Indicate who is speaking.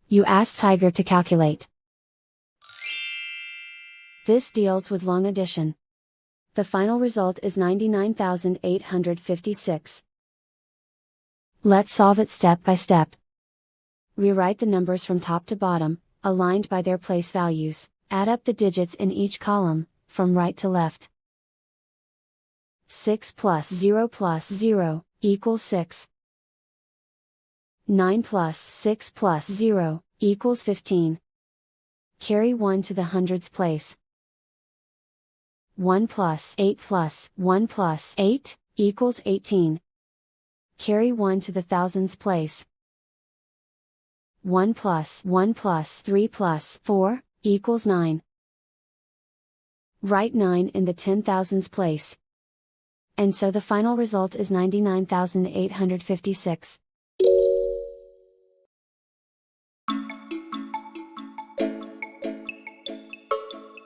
Speaker 1: You ask Tiger to calculate. This deals with long addition. The final result is 99,856. Let's solve it step by step. Rewrite the numbers from top to bottom, aligned by their place values. Add up the digits in each column, from right to left. 6 plus 0 equals 6. 9 plus 6 plus 0 equals 15. Carry 1 to the hundreds place. 1 plus 8 plus 1 plus 8 equals 18. Carry 1 to the thousands place. 1 plus 3 plus 4 equals 9. Write 9 in the 10,000s place. And so the final result is 99,856.